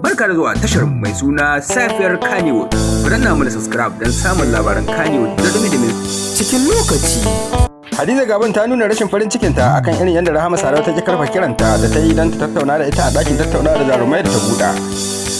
Barka da zuwa tashar mai suna Safiyar Kannywood. Ku danna mana subscribe don samun labaran Kannywood da dumi-dumi cikin lokaci. Hadiza Gabon ta nuna rashin farin cikinta akan irin yadda Rahama Sadau ta ki karfa kiranta da ta yi don ta tattauna da ita a ɗakin tattaunawa da jarumai da ta buɗa.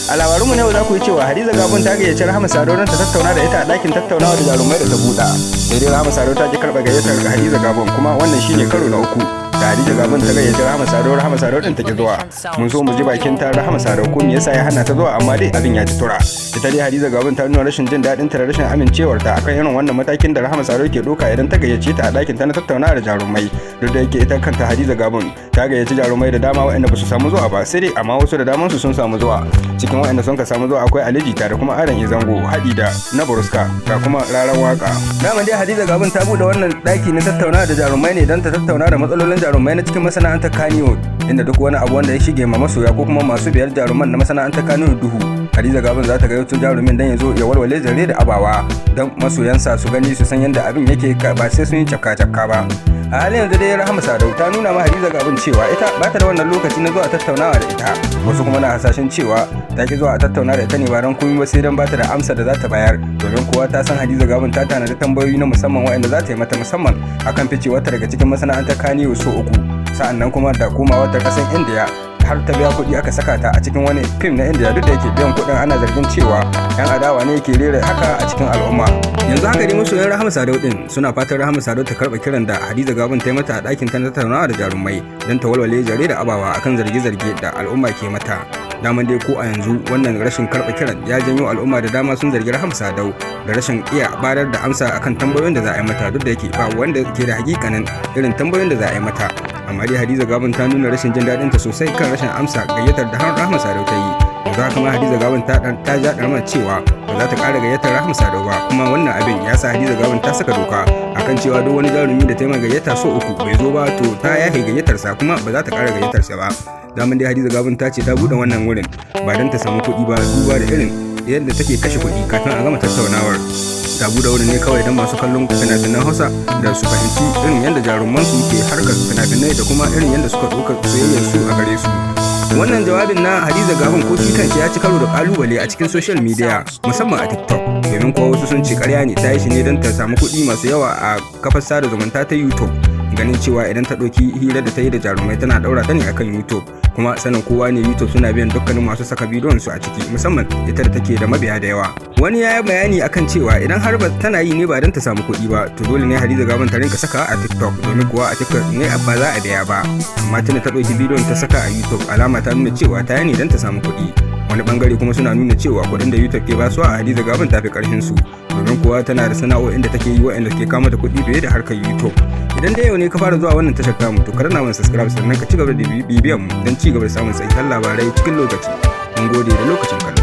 A labarunmu na yau za ku yi cewa Hadiza Gabon ta gayyaci Rahama Sadau don ta tattauna da ita a ɗakin tattaunawa da jarumai da ta buɗa. Sai dai Rahama Sadau ta ki karɓa gayyatar ga Hadiza Gabon kuma wannan shine karo na uku da Hadiza Gabon ta gayyaci Rahama Sadau din ta ki zuwa. Mun so mu ji bakin ta Rahama Sadau ko me yasa ya hana ta zuwa amma dai abin ya ci tura. Ita dai Hadiza Gabon ta nuna rashin jin daɗin ta da rashin amincewarta akan irin wannan matakin da Rahama Sadau ke ɗauka idan ta gayyace ta a ɗakin ta na tattaunawa da jarumai. Duk da yake ita kanta Hadiza Gabon ta gayyaci jarumai da dama waɗanda ba su samu zuwa ba, sai dai amma wasu da daman su sun samu zuwa. Cikin waɗanda sun ka samu zuwa akwai Ali Jita da kuma Aran Izango haɗi da na Buruska da kuma rarar waka. Dama dai Hadiza Gabon ta bude wannan ɗaki na tattaunawa da jarumai ne don ta tattauna da matsalolin jarumai na cikin masana'antar Kannywood, inda duk wani abu wanda ya shige ma masoya ko kuma masu biyar jaruman na masana'antar Kannywood duhu, Hadiza Gabon za ta gayyato jarumin dan ya zo ya walwale zare da abawa don masoyansa su gani su san yadda abin yake ba sai sun yi cakka ba. A halin yanzu dai Rahama Sadau ta nuna ma Hadiza Gabon cewa ita ba ta da wannan lokaci na zuwa tattaunawa da ita. Wasu kuma na hasashen cewa ta ki zuwa a tattauna da ita ne ba don komai ba sai don ba ta da amsa da za ta bayar, domin kuwa ta san Hadiza Gabon ta tanadi tambayoyi na musamman waɗanda za ta yi mata musamman akan ficewarta daga cikin masana'antar Kannywood so uku, sa'annan kuma da komawa ta kasan Indiya har ta biya kuɗi aka saka ta a cikin wani fim na Indiya, duk da yake biyan kuɗin ana zargin cewa yan adawa ne ke rera haka a cikin al'umma. Yanzu haka dai masoyan Rahama Sadau din suna fatan Rahama Sadau ta karɓa kiran da Hadiza Gabon ta yi mata a ɗakin ta na tattaunawa da jarumai don ta walwale zare da abawa akan zarge-zarge da al'umma ke mata. Daman dai ko a yanzu wannan rashin karɓa kiran ya janyo al'umma da dama sun zargi Rahama Sadau da rashin iya bayar da amsa akan tambayoyin da za a yi mata, duk da yake ba wanda ke da hakikanin irin tambayoyin da za a yi mata. Amma dai Hadiza Gabon ta nuna rashin jin daɗinta sosai kan rashin amsa gayyatar da har Rahama Sadau ta yi. Yanzu haka ma Hadiza Gabon ta ja ɗarmar cewa ba za ta ƙara gayyatar Rahama Sadau ba, kuma wannan abin ya sa Hadiza Gabon ta saka doka akan cewa duk wani jarumi da ta yi gayyata so uku bai zo ba to ta yahe gayyatarsa kuma ba za ta ƙara gayyatarsa ba. Daman dai Hadiza Gabon ta ce ta buɗe wannan wurin ba don ta samu kuɗi ba, duba da irin yadda take kashe kuɗi kafin a gama tattaunawar. Ta buɗe wurin ne kawai don masu kallon fina-finan Hausa da su fahimci irin yadda jaruman su ke harkar fina-finai da kuma irin yadda suka ɗauka soyayyar su a gare su. Wannan jawabin na Hadiza Gabon ko shi kanshi ya ci karo da kalubale a cikin social media, musamman a TikTok, domin kuwa wasu sun ce ƙarya ne ta yi shi ne don ta samu kuɗi masu yawa a kafar sada zumunta ta YouTube, ganin cewa idan ta ɗauki hira da ta yi da jarumai tana ɗaura ta ne akan YouTube, kuma sanin kowa ne YouTube suna biyan dukkanin masu saka bidiyon su a ciki, musamman ita da take da mabiya da yawa. Wani ya yi bayani akan cewa idan har ba tana yi ne ba don ta samu kuɗi ba, to dole ne Hadiza Gabon ta rinka saka a TikTok, domin kuwa a TikTok ne ba za a biya ba, amma tana ta ɗauki bidiyon ta saka a YouTube alama ta nuna cewa ta yi ne don ta samu kuɗi. Wani bangare kuma suna nuna cewa kuɗin da YouTube ke basuwa a Hadiza Gabon ta fi ƙarfin su, domin kuwa tana da sana'o'in da take yi waɗanda ke kama da kuɗi fiye da harkar YouTube. Idan dai yau ne ka fara zuwa wannan tashar tamu to karna mana subscribe sannan ka ci gaba da bibiyan mu don ci gaba da samun sahihan labarai cikin lokaci. Mun gode da lokacin kallo.